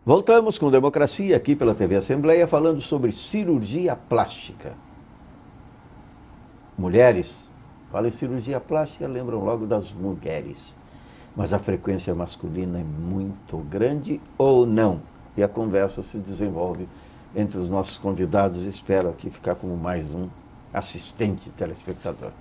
Voltamos com Democracia aqui pela TV Assembleia, falando sobre cirurgia plástica. Mulheres, falam em cirurgia plástica, lembram logo das mulheres. Mas a frequência masculina é muito grande ou não? E a conversa se desenvolve entre os nossos convidados. Espero aqui ficar como mais um assistente telespectador.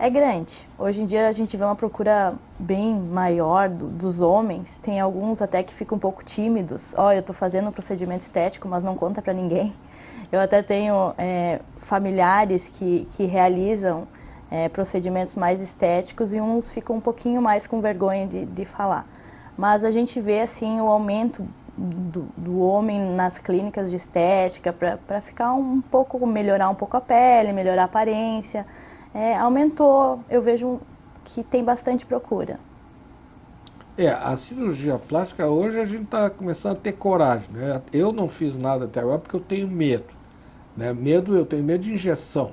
É grande. Hoje em dia a gente vê uma procura bem maior dos homens. Tem alguns até que ficam um pouco tímidos. Eu estou fazendo um procedimento estético, mas não conta para ninguém. Eu até tenho familiares que realizam procedimentos mais estéticos e uns ficam um pouquinho mais com vergonha de falar. Mas a gente vê assim o aumento do homem nas clínicas de estética para ficar melhorar um pouco a pele, melhorar a aparência. Aumentou, eu vejo que tem bastante procura. A cirurgia plástica hoje a gente está começando a ter coragem, né? Eu não fiz nada até agora porque eu tenho medo, né? Eu tenho medo de injeção,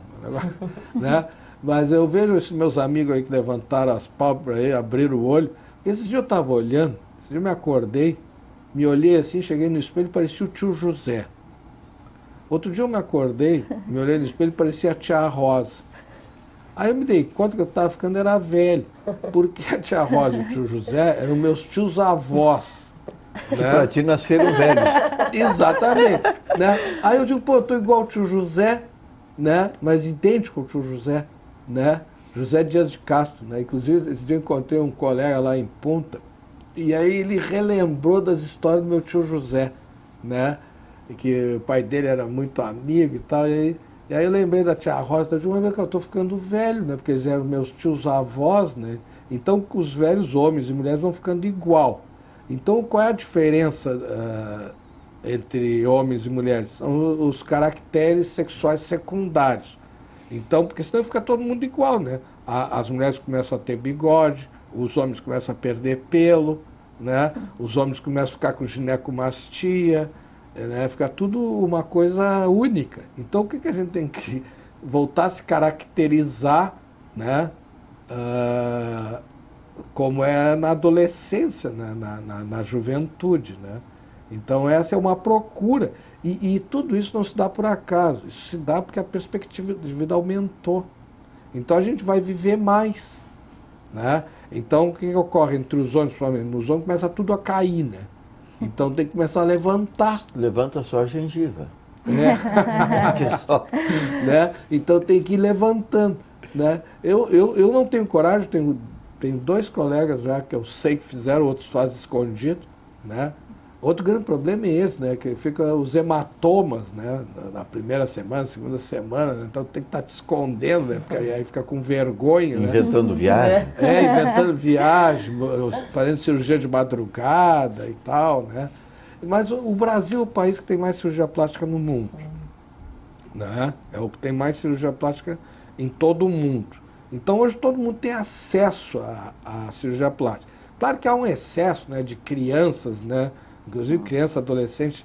né? Mas eu vejo esses meus amigos aí que levantaram as pálpebras aí, abriram o olho. Esse dia eu estava olhando, esse dia eu me acordei, me olhei assim, cheguei no espelho, parecia o tio José. Outro dia eu me acordei, me olhei no espelho, parecia a tia Rosa. Aí eu me dei conta que eu estava ficando era velho, porque a tia Rosa e o tio José eram meus tios avós. Que para ti nasceram velhos. Exatamente. Né? Aí eu digo, eu estou igual ao tio José, né? Mas idêntico ao tio José, né? José Dias de Castro, né? Inclusive, esse dia eu encontrei um colega lá em Punta, e aí ele relembrou das histórias do meu tio José, né? E que o pai dele era muito amigo e tal, e aí eu lembrei da tia Rosa, eu digo, mas eu estou ficando velho, né? Porque eles eram meus tios avós, né? Então os velhos homens e mulheres vão ficando igual. Então qual é a diferença entre homens e mulheres? São os caracteres sexuais secundários. Então, porque senão fica todo mundo igual, né? As mulheres começam a ter bigode, os homens começam a perder pelo, né? Os homens começam a ficar com ginecomastia, né? Fica tudo uma coisa única. Então o que a gente tem que voltar a se caracterizar, né? Como é na adolescência, né? na juventude, né? Então essa é uma procura. E tudo isso não se dá por acaso, isso se dá porque a perspectiva de vida aumentou. Então a gente vai viver mais, né? Então o que ocorre entre os homens, principalmente nos homens, começa tudo a cair, né? Então tem que começar a levantar. Levanta só a gengiva. Né? Né? Então tem que ir levantando. Né? Eu não tenho coragem, tenho dois colegas já que eu sei que fizeram, outros fazem escondido. Né? Outro grande problema é esse, né? Que fica os hematomas, né? Na primeira semana, segunda semana, né? Então tem que estar te escondendo, né? Porque aí fica com vergonha. Inventando né? viagem. Inventando viagem, fazendo cirurgia de madrugada e tal, né? Mas o Brasil é o país que tem mais cirurgia plástica no mundo. Né? É o que tem mais cirurgia plástica em todo o mundo. Então hoje todo mundo tem acesso à cirurgia plástica. Claro que há um excesso, né, de crianças, né? Inclusive crianças, adolescentes,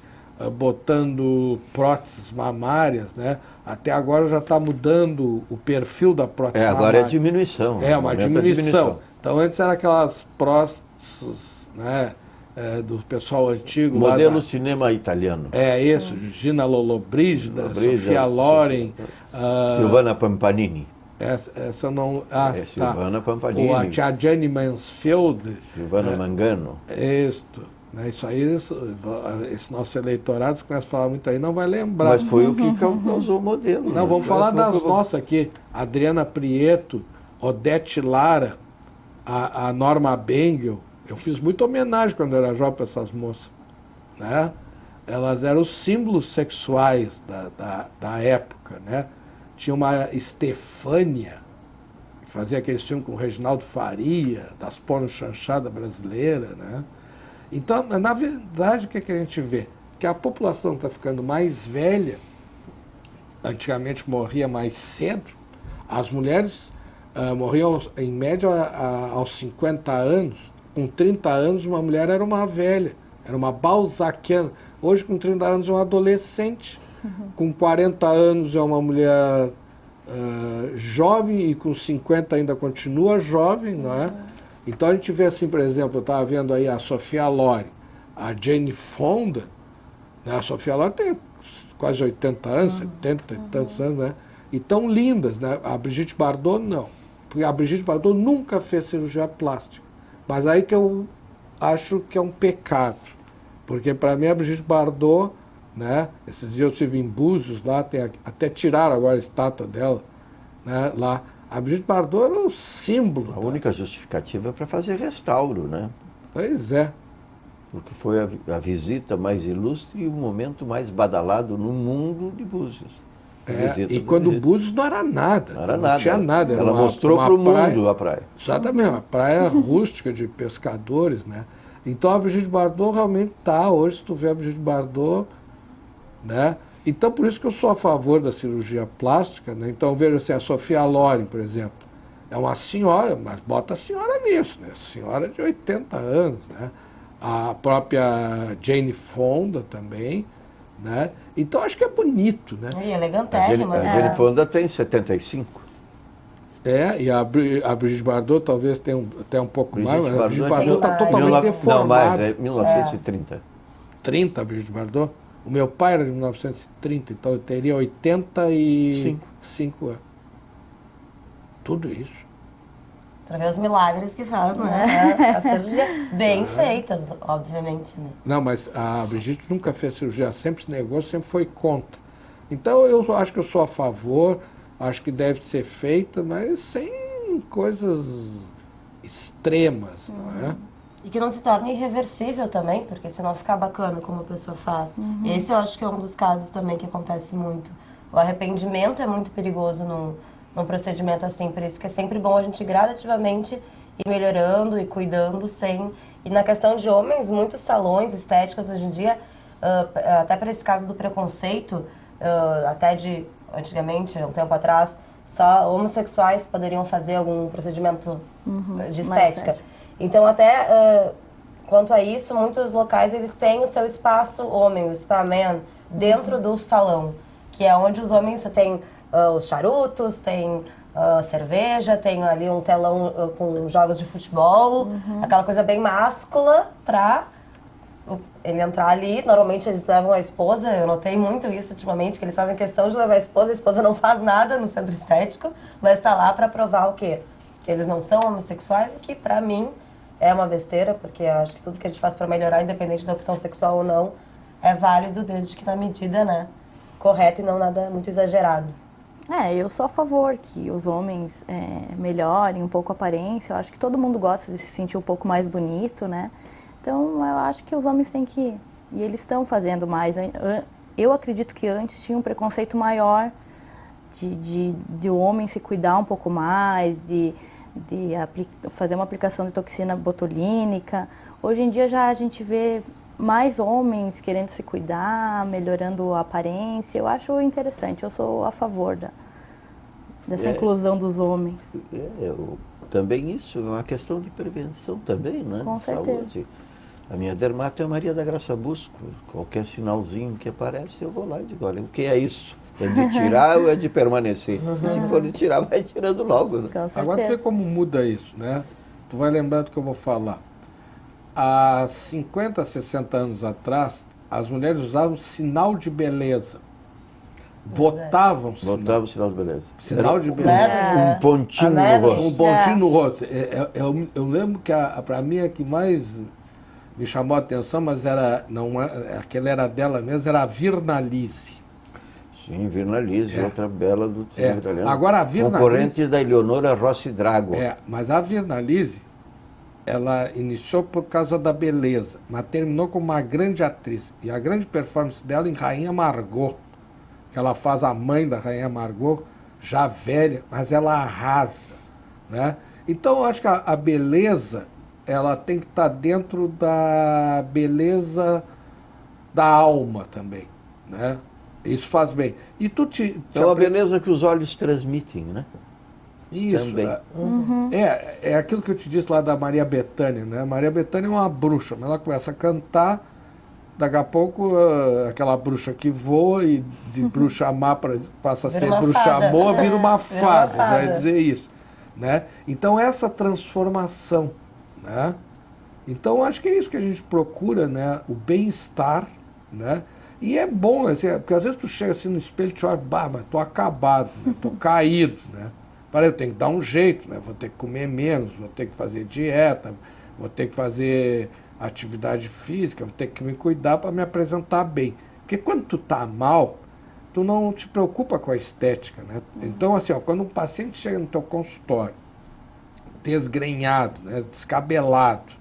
botando próteses mamárias, né? Até agora já está mudando o perfil da prótese mamária. Agora é diminuição. É uma diminuição. Então antes era aquelas próteses, né, do pessoal antigo. Modelo cinema italiano. Isso, Gina Lollobrigida, Sofia Loren. Silvana Pampanini. Essa não... Silvana Pampanini. A tia Gianni Mansfield. Silvana Mangano. Isso aí, esse nosso eleitorado, se começa a falar muito aí, não vai lembrar. Mas foi o que causou o modelo. Não, vamos falar das nossas aqui. Adriana Prieto, Odete Lara, a Norma Bengel. Eu fiz muita homenagem quando eu era jovem para essas moças. Né? Elas eram os símbolos sexuais da época. Né? Tinha uma Estefânia, que fazia aquele filme com o Reginaldo Faria, das porno-chanchadas brasileiras. Né? Então, na verdade, o que a gente vê? Que a população está ficando mais velha, antigamente morria mais cedo, as mulheres morriam em média aos 50 anos, com 30 anos uma mulher era uma velha, era uma balzaquiana, hoje com 30 anos é uma adolescente, com 40 anos é uma mulher jovem e com 50 ainda continua jovem, não é? Então a gente vê assim, por exemplo, eu estava vendo aí a Sofia Loren. a Jane Fonda, né? A Sofia Loren tem quase 80 anos, 70 e tantos anos, né? E tão lindas, né? A Brigitte Bardot não. Porque a Brigitte Bardot nunca fez cirurgia plástica. Mas aí que eu acho que é um pecado. Porque para mim a Brigitte Bardot, né? Esses dias eu estive em Búzios, lá até tiraram agora a estátua dela, né? Lá. A Brigitte Bardot era um símbolo. A única justificativa é para fazer restauro, né? Pois é. Porque foi a visita mais ilustre e o momento mais badalado no mundo de Búzios. E quando Búzios não era nada. Não era nada. Tinha nada. Ela mostrou para o mundo a praia. Exatamente, uma praia rústica de pescadores, né? Então a Brigitte Bardot realmente está, hoje se tu vê a Brigitte Bardot, né? Então por isso que eu sou a favor da cirurgia plástica, né? Então veja assim, a Sofia Loren, por exemplo, é uma senhora, mas bota a senhora nisso, né? Senhora de 80 anos, né? A própria Jane Fonda também, né? Então acho que é bonito, né? E elegantérrima. A Jane Fonda tem 75. E a Brigitte Bardot talvez tenha até um pouco mais, mas a Brigitte Bardot Bardot está totalmente deformada. Não, mais, é 1930. 30, a Brigitte Bardot? O meu pai era de 1930, então eu teria 85 anos. Tudo isso. Para ver os milagres que faz, né? A cirurgia bem feitas, obviamente, né? Não, mas a Brigitte nunca fez cirurgia, sempre se negou, sempre foi contra. Então eu acho que eu sou a favor, acho que deve ser feita, mas sem coisas extremas, não é? E que não se torne irreversível também, porque senão fica bacana como a pessoa faz. Esse eu acho que é um dos casos também que acontece muito. O arrependimento é muito perigoso num procedimento assim, por isso que é sempre bom a gente gradativamente ir melhorando e cuidando sem... E na questão de homens, muitos salões estéticos hoje em dia, até para esse caso do preconceito, até de antigamente, um tempo atrás, só homossexuais poderiam fazer algum procedimento de estética. Então até quanto a isso, muitos locais eles têm o seu espaço homem, o spa man, dentro do salão, que é onde os homens têm os charutos, tem cerveja, tem ali um telão com jogos de futebol, aquela coisa bem máscula pra ele entrar ali. Normalmente eles levam a esposa, eu notei muito isso ultimamente, que eles fazem questão de levar a esposa não faz nada no centro estético, mas está lá para provar o quê? Que eles não são homossexuais, o que pra mim é uma besteira, porque acho que tudo que a gente faz para melhorar, independente da opção sexual ou não, é válido desde que na medida, né, correta e não nada muito exagerado. Eu sou a favor que os homens melhorem um pouco a aparência. Eu acho que todo mundo gosta de se sentir um pouco mais bonito, né? Então, eu acho que os homens têm que... E eles estão fazendo mais. Eu acredito que antes tinha um preconceito maior de o homem se cuidar um pouco mais, de fazer uma aplicação de toxina botulínica. Hoje em dia já a gente vê mais homens querendo se cuidar, melhorando a aparência. Eu acho interessante, eu sou a favor dessa inclusão dos homens. Também isso é uma questão de prevenção também, né? Com certeza. Saúde. A minha dermato é a Maria da Graça Busco. Qualquer sinalzinho que aparece, eu vou lá e digo, olha, o que é isso? É de tirar ou é de permanecer? E se for de tirar, vai tirando logo. Né? Agora tu vê como muda isso, né? Tu vai lembrar do que eu vou falar. Há 50, 60 anos atrás, as mulheres usavam sinal de beleza. Botavam sinal de beleza. Sinal de beleza. Um pontinho no rosto. Um pontinho no rosto. Eu lembro que para mim a que mais me chamou a atenção, mas aquela era dela mesmo, era a Virnalise. Sim, Virnalise, outra bela do cinema italiano. Agora a Virnalise, concorrente da Eleonora Rossi Drago. Mas a Virnalise, ela iniciou por causa da beleza, mas terminou como uma grande atriz. E a grande performance dela em Rainha Margot, que ela faz a mãe da Rainha Margot, já velha, mas ela arrasa, né? Então eu acho que a beleza, ela tem que estar dentro da beleza da alma também, né? Isso faz bem. E tu é uma beleza que os olhos transmitem, né? Isso. Também. É aquilo que eu te disse lá da Maria Bethânia, né? Maria Bethânia é uma bruxa, mas ela começa a cantar, daqui a pouco aquela bruxa que voa e de bruxa má passa a ser bruxa boa, vira uma fada, vai dizer isso, né? Então essa transformação, né? Então, acho que é isso que a gente procura, né? O bem-estar, né? E é bom, assim, porque às vezes tu chega assim no espelho e te olha, bah, mas tô acabado, né? Tô caído, né? Para eu tenho que dar um jeito, né? Vou ter que comer menos, vou ter que fazer dieta, vou ter que fazer atividade física, vou ter que me cuidar para me apresentar bem. Porque quando tu tá mal, tu não te preocupa com a estética, né? Então, assim, ó, quando um paciente chega no teu consultório, desgrenhado, né, descabelado,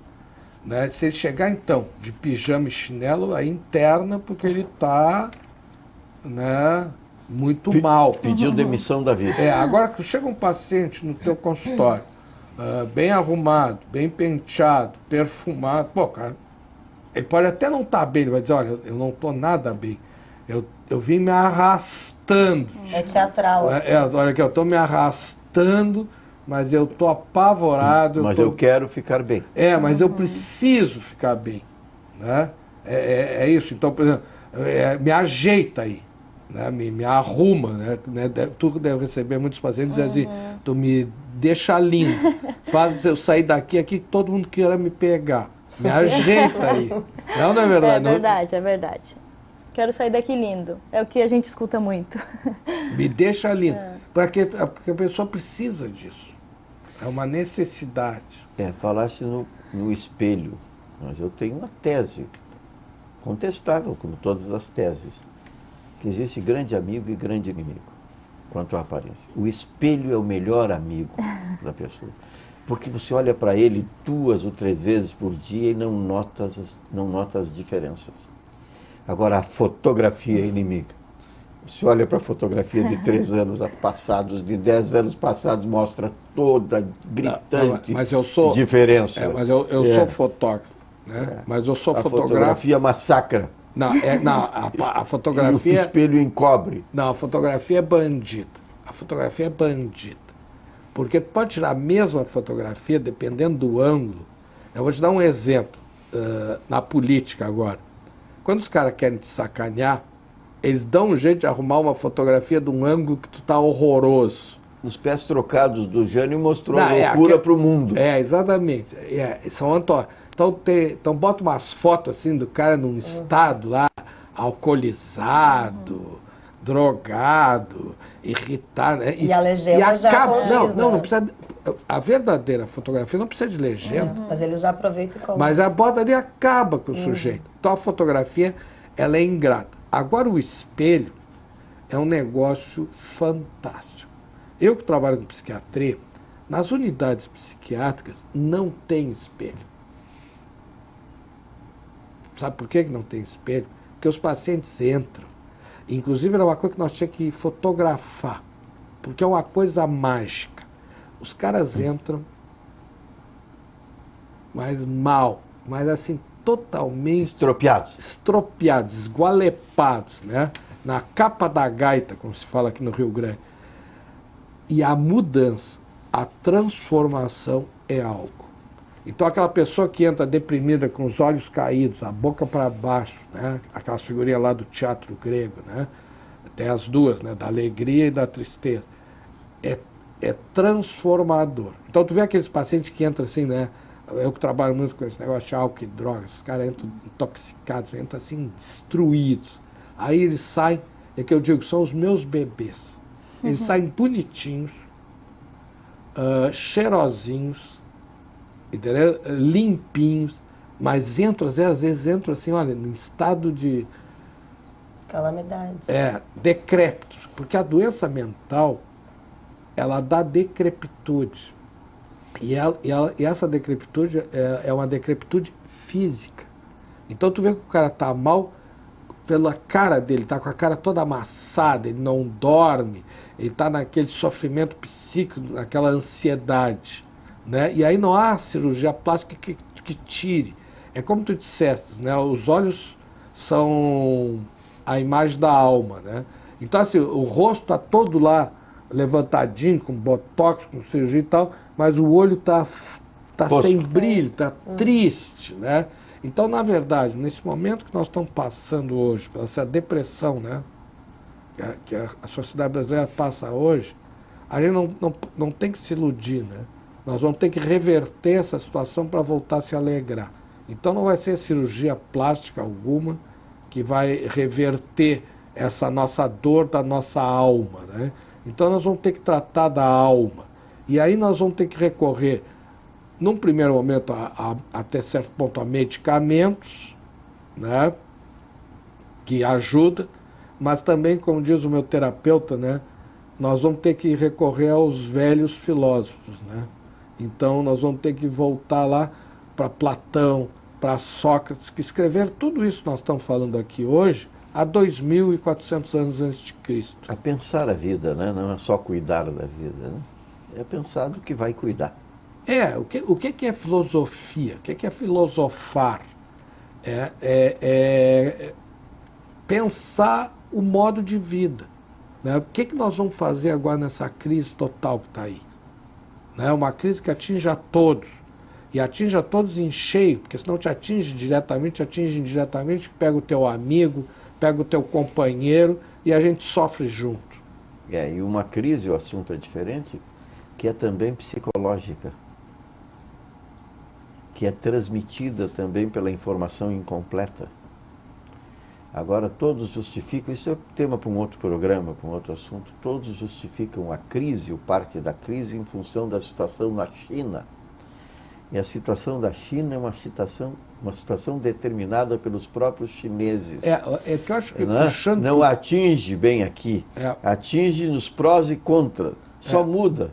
né, se ele chegar, então, de pijama e chinelo, aí interna porque ele tá, né, muito mal. Pediu demissão da vida. Agora que chega um paciente no teu consultório, bem arrumado, bem penteado, perfumado, pô, cara, ele pode até não estar bem, ele vai dizer, olha, eu não estou nada bem. Eu vim me arrastando. É teatral. Olha aqui, eu estou me arrastando, mas eu estou apavorado. Mas eu quero ficar bem. Mas eu preciso ficar bem. Né? É isso. Então, por exemplo, me ajeita aí. Né? Me arruma. Né? Tu deve receber muitos pacientes dizendo assim, tu me deixa lindo. Faz eu sair daqui que todo mundo queira me pegar. Me ajeita aí. Não é verdade? É verdade, é verdade. Quero sair daqui lindo. É o que a gente escuta muito. Me deixa lindo. Porque a pessoa precisa disso. É uma necessidade. Falaste no espelho. Mas eu tenho uma tese contestável, como todas as teses, que existe grande amigo e grande inimigo quanto à aparência. O espelho é o melhor amigo da pessoa. Porque você olha para ele 2 ou 3 vezes por dia e não nota as diferenças. Agora, a fotografia é inimiga. Você olha para a fotografia de 3 anos passados, de 10 anos passados, mostra toda gritante diferença. Mas eu sou fotógrafo. Né? Mas eu sou fotógrafo. A fotografia massacra. A fotografia... E o espelho encobre. Não, a fotografia é bandida. A fotografia é bandida. Porque tu pode tirar a mesma fotografia, dependendo do ângulo. Eu vou te dar um exemplo, na política agora. Quando os caras querem te sacanear, eles dão um jeito de arrumar uma fotografia de um ângulo que tu tá horroroso. Os pés trocados do Jânio mostrou loucura para o mundo. Exatamente. São Antônio. Então bota umas fotos assim do cara num estado lá, alcoolizado, drogado, irritado. Né? E a legenda já condiz, não precisa. A verdadeira fotografia não precisa de legenda. Mas eles já aproveitam e colocam. Mas a bota ali acaba com o sujeito. Então a fotografia, ela é ingrata. Agora o espelho é um negócio fantástico. Eu que trabalho com psiquiatria, nas unidades psiquiátricas não tem espelho. Sabe por que não tem espelho? Porque os pacientes entram. Inclusive era uma coisa que nós tínhamos que fotografar, porque é uma coisa mágica. Os caras entram, mas mal, mas assim, totalmente estropiados, esgualepados, né? Na capa da gaita, como se fala aqui no Rio Grande. E a mudança, a transformação é algo. Então aquela pessoa que entra deprimida, com os olhos caídos, a boca para baixo, né? Aquelas figurinhas lá do teatro grego, né? Tem as duas, né? Da alegria e da tristeza. É transformador. Então tu vê aqueles pacientes que entram assim, né? Eu que trabalho muito com esse negócio de álcool e drogas, os caras entram intoxicados, entram assim, destruídos. Aí eles saem, é que eu digo, são os meus bebês. Eles saem bonitinhos, cheirosinhos, entendeu? Limpinhos, mas entram, às vezes entram assim, olha, em estado de... calamidade. Decrépitos. Porque a doença mental, ela dá decrepitude. E essa decrepitude é uma decrepitude física. Então tu vê que o cara tá mal pela cara dele, tá com a cara toda amassada, ele não dorme, ele tá naquele sofrimento psíquico, naquela ansiedade, né? E aí não há cirurgia plástica que tire. É como tu disseste, né? Os olhos são a imagem da alma, né? Então assim, o rosto tá todo lá levantadinho, com botox, com cirurgia e tal, mas o olho tá sem brilho, tá triste, né? Então, na verdade, nesse momento que nós estamos passando hoje, pela essa depressão, né, que a sociedade brasileira passa hoje, a gente não tem que se iludir, né? Nós vamos ter que reverter essa situação para voltar a se alegrar. Então não vai ser cirurgia plástica alguma que vai reverter essa nossa dor da nossa alma, né? Então nós vamos ter que tratar da alma. E aí nós vamos ter que recorrer, num primeiro momento, até certo ponto, a medicamentos, né? Que ajuda, mas também, como diz o meu terapeuta, né? Nós vamos ter que recorrer aos velhos filósofos, né? Então nós vamos ter que voltar lá para Platão, para Sócrates, que escreveram tudo isso que nós estamos falando aqui hoje há 2.400 anos antes de Cristo. A pensar a vida, né? Não é só cuidar da vida, né? É pensar do que vai cuidar. O que é filosofia? O que é filosofar? É pensar o modo de vida, né? O que nós vamos fazer agora nessa crise total que está aí? Né? Uma crise que atinge a todos. E atinge a todos em cheio, porque senão te atinge diretamente, atinge indiretamente, pega o teu amigo, pega o teu companheiro e a gente sofre junto. E uma crise, o assunto é diferente, que é também psicológica, que é transmitida também pela informação incompleta. Agora, todos justificam, isso é tema para um outro programa, para um outro assunto, todos justificam a crise, o parte da crise, em função da situação na China. E a situação da China é uma situação determinada pelos próprios chineses. Que eu acho que não atinge bem aqui, atinge nos prós e contras. Só muda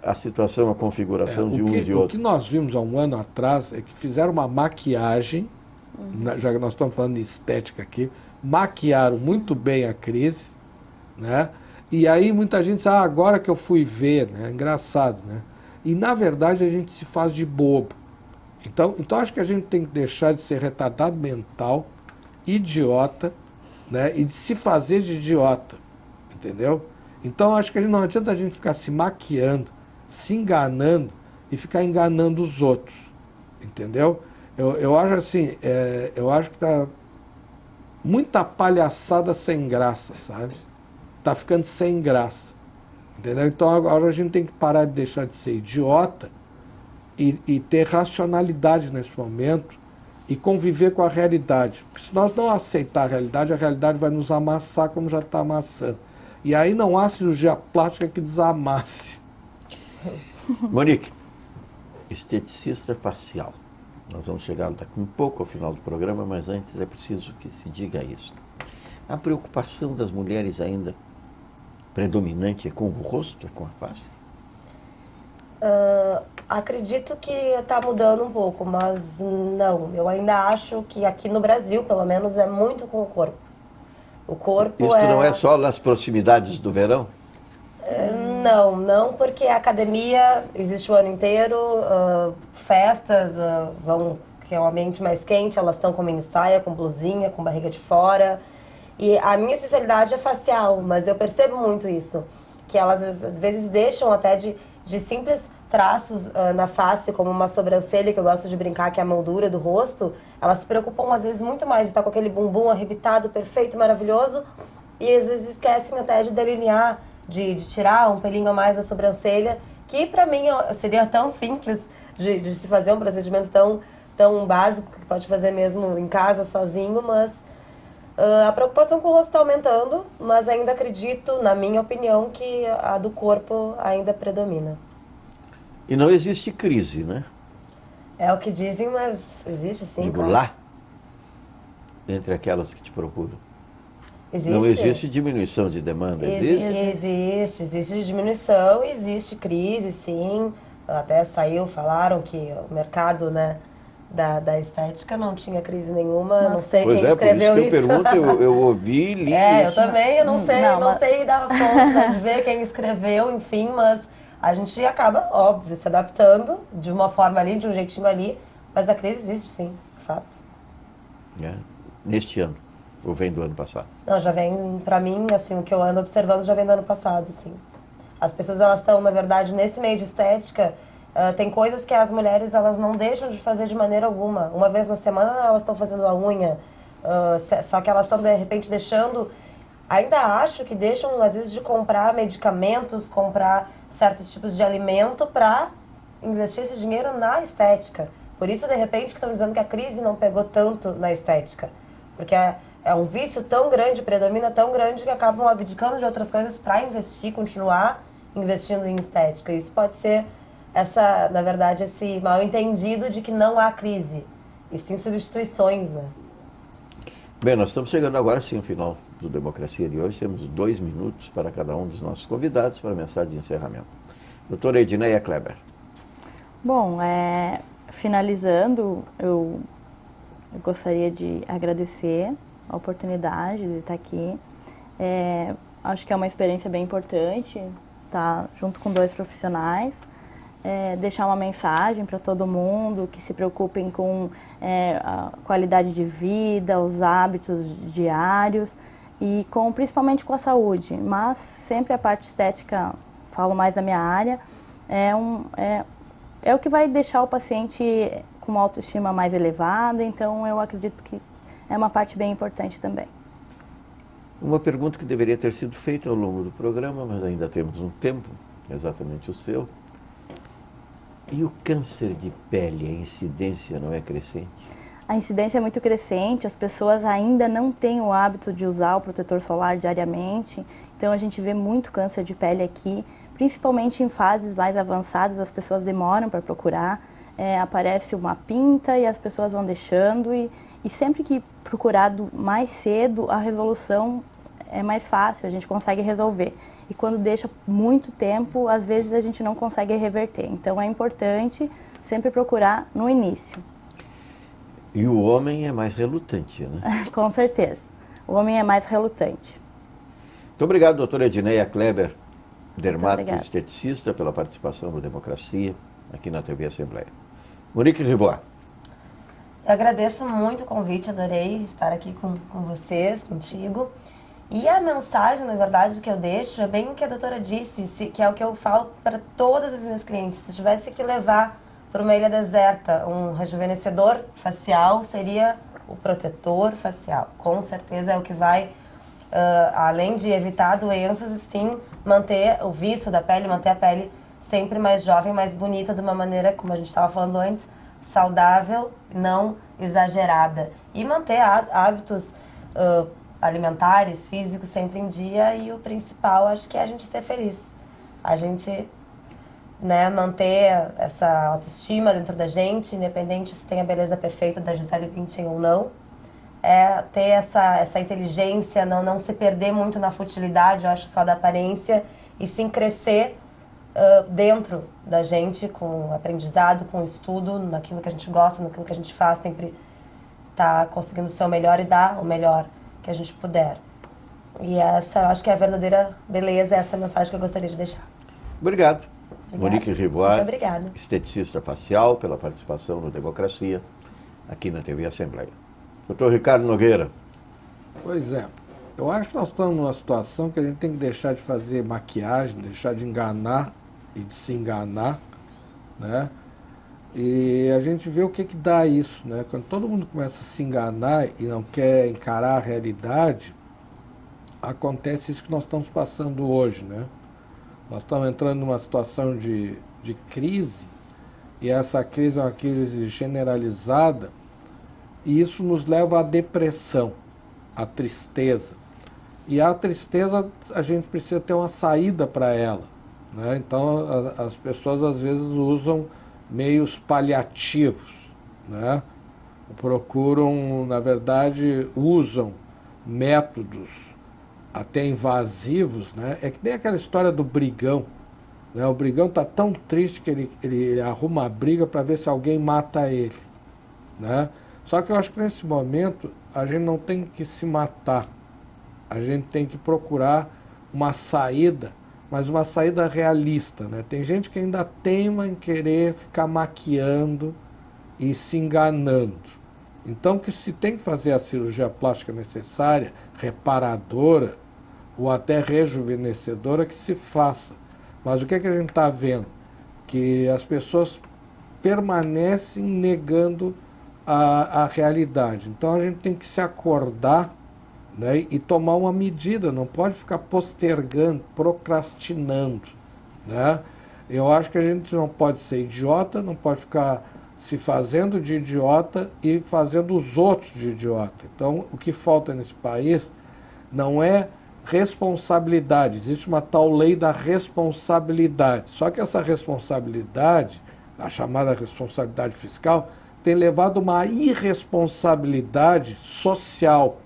a situação, a configuração de um e de outro. O que nós vimos há um ano atrás é que fizeram uma maquiagem, já que nós estamos falando de estética aqui, maquiaram muito bem a crise, né? E aí muita gente diz, agora que eu fui ver, né? Engraçado, né? E, na verdade, a gente se faz de bobo. Então acho que a gente tem que deixar de ser retardado mental, idiota, né? E de se fazer de idiota, entendeu? Então, acho que não adianta a gente ficar se maquiando, se enganando e ficar enganando os outros, entendeu? Eu acho assim, eu acho que tá muita palhaçada sem graça, sabe? Tá ficando sem graça. Entendeu? Então agora a gente tem que parar de deixar de ser idiota e ter racionalidade nesse momento e conviver com a realidade. Porque se nós não aceitar a realidade vai nos amassar como já está amassando. E aí não há cirurgia plástica que desamasse. Monique, esteticista facial. Nós vamos chegar daqui um pouco ao final do programa, mas antes é preciso que se diga isso. A preocupação das mulheres ainda predominante é com o rosto, é com a face? Acredito que está mudando um pouco, mas não. Eu ainda acho que aqui no Brasil, pelo menos, é muito com o corpo. O corpo Isso não é só nas proximidades do verão? Não, porque a academia existe o ano inteiro, festas vão, que é um ambiente mais quente, elas estão com mini saia, com blusinha, com barriga de fora. E a minha especialidade é facial, mas eu percebo muito isso. Que elas, às vezes, deixam até de simples traços na face, como uma sobrancelha, que eu gosto de brincar, que é a moldura do rosto. Elas se preocupam, às vezes, muito mais de estar com aquele bumbum arrebitado, perfeito, maravilhoso. E, às vezes, esquecem até de delinear, de tirar um pelinho a mais da sobrancelha, que, pra mim, seria tão simples de se fazer um procedimento tão básico, que pode fazer mesmo em casa, sozinho, mas... A preocupação com o rosto está aumentando, mas ainda acredito, na minha opinião, que a do corpo ainda predomina. E não existe crise, né? É o que dizem, mas existe sim. Digo, claro. lá, entre aquelas que te procuram. Existe. Não existe diminuição de demanda, existe? Existe diminuição, existe crise, sim. Até falaram que o mercado, né, da estética não tinha crise nenhuma. Nossa. Não sei quem escreveu por isso. Que eu pergunto, eu ouvi, li eu também, eu não sei dar fonte de ver quem escreveu, enfim, mas a gente acaba, óbvio, se adaptando de uma forma ali, de um jeitinho ali, mas a crise existe sim, de fato. Neste ano, ou vem do ano passado? Não, já vem, pra mim, assim, o que eu ando observando já vem do ano passado, sim. As pessoas, elas estão, na verdade, nesse meio de estética. Tem coisas que as mulheres elas não deixam de fazer de maneira alguma. Uma vez na semana elas estão fazendo a unha, só que elas estão de repente deixando... Ainda acho que deixam às vezes de comprar medicamentos, comprar certos tipos de alimento para investir esse dinheiro na estética. Por isso, de repente, que estão dizendo que a crise não pegou tanto na estética. Porque é um vício tão grande, predomina tão grande, que acabam abdicando de outras coisas para investir, continuar investindo em estética. Isso pode ser, na verdade, esse mal entendido de que não há crise, e sim substituições, né? Bem, nós estamos chegando agora sim ao final do Democracia de hoje. Temos 2 minutos para cada um dos nossos convidados para a mensagem de encerramento. Doutora Edneia Kleber. Bom, finalizando, eu gostaria de agradecer a oportunidade de estar aqui. Acho que é uma experiência bem importante estar junto com 2 profissionais, deixar uma mensagem para todo mundo, que se preocupem com a qualidade de vida, os hábitos diários e principalmente com a saúde, mas sempre a parte estética, falo mais da minha área, é o que vai deixar o paciente com uma autoestima mais elevada, então eu acredito que é uma parte bem importante também. Uma pergunta que deveria ter sido feita ao longo do programa, mas ainda temos um tempo, exatamente o seu. E o câncer de pele, a incidência não é crescente? A incidência é muito crescente, as pessoas ainda não têm o hábito de usar o protetor solar diariamente, então a gente vê muito câncer de pele aqui, principalmente em fases mais avançadas, as pessoas demoram para procurar, aparece uma pinta e as pessoas vão deixando, e sempre que procurado mais cedo, a resolução é mais fácil, a gente consegue resolver. E quando deixa muito tempo, às vezes a gente não consegue reverter. Então é importante sempre procurar no início. E o homem é mais relutante, né? Com certeza. O homem é mais relutante. Muito obrigado, doutora Edneia Kleber, dermato-esteticista, pela participação no Democracia, aqui na TV Assembleia. Monique Rivoire. Eu agradeço muito o convite, adorei estar aqui com vocês, contigo. E a mensagem, na verdade, que eu deixo é bem o que a doutora disse, que é o que eu falo para todas as minhas clientes. Se tivesse que levar para uma ilha deserta um rejuvenescedor facial, seria o protetor facial. Com certeza é o que vai, além de evitar doenças, e sim manter o vício da pele, manter a pele sempre mais jovem, mais bonita, de uma maneira, como a gente estava falando antes, saudável, não exagerada. E manter hábitos alimentares, físicos sempre em dia, e o principal acho que é a gente ser feliz. A gente, né, manter essa autoestima dentro da gente, independente se tem a beleza perfeita da Gisele Bündchen ou não. Ter essa inteligência, não se perder muito na futilidade, eu acho, só da aparência, e sim crescer dentro da gente, com aprendizado, com estudo, naquilo que a gente gosta, naquilo que a gente faz, sempre tá conseguindo ser o melhor e dar o melhor que a gente puder. E essa, eu acho que é a verdadeira beleza, essa mensagem que eu gostaria de deixar. Obrigado. Obrigada. Monique Rivoire, muito obrigada. esteticista facial, pela participação no Democracia, aqui na TV Assembleia. Doutor Ricardo Nogueira. Pois é. Eu acho que nós estamos numa situação que a gente tem que deixar de fazer maquiagem, deixar de enganar e de se enganar, né? E a gente vê o que dá isso, né? Quando todo mundo começa a se enganar e não quer encarar a realidade, acontece isso que nós estamos passando hoje, né? Nós estamos entrando numa situação de crise, e essa crise é uma crise generalizada, e isso nos leva à depressão, à tristeza. E a tristeza, a gente precisa ter uma saída para ela, né? Então, as pessoas às vezes usam meios paliativos, né? Procuram, na verdade, usam métodos até invasivos, né? É que nem aquela história do brigão, né? O brigão está tão triste que ele arruma a briga para ver se alguém mata ele, né? Só que eu acho que nesse momento a gente não tem que se matar, a gente tem que procurar uma saída, mas uma saída realista, né? Tem gente que ainda teima em querer ficar maquiando e se enganando. Então, que se tem que fazer a cirurgia plástica necessária, reparadora ou até rejuvenescedora, que se faça. Mas o que a gente está vendo? Que as pessoas permanecem negando a realidade. Então, a gente tem que se acordar, né, e tomar uma medida, não pode ficar postergando, procrastinando, né? Eu acho que a gente não pode ser idiota, não pode ficar se fazendo de idiota e fazendo os outros de idiota. Então, o que falta nesse país não é responsabilidade. Existe uma tal lei da responsabilidade. Só que essa responsabilidade, a chamada responsabilidade fiscal, tem levado a uma irresponsabilidade social,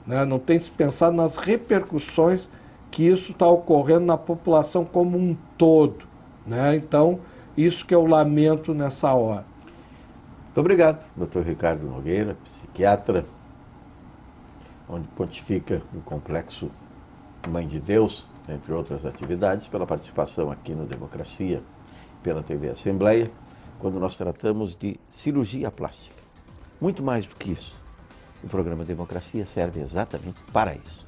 né? Não tem se pensado nas repercussões que isso está ocorrendo na população como um todo, né? Então, isso que eu lamento nessa hora. Muito obrigado, Dr. Ricardo Nogueira, psiquiatra, onde pontifica o Complexo Mãe de Deus, entre outras atividades, pela participação aqui no Democracia, pela TV Assembleia, quando nós tratamos de cirurgia plástica. Muito mais do que isso, o programa Democracia serve exatamente para isso.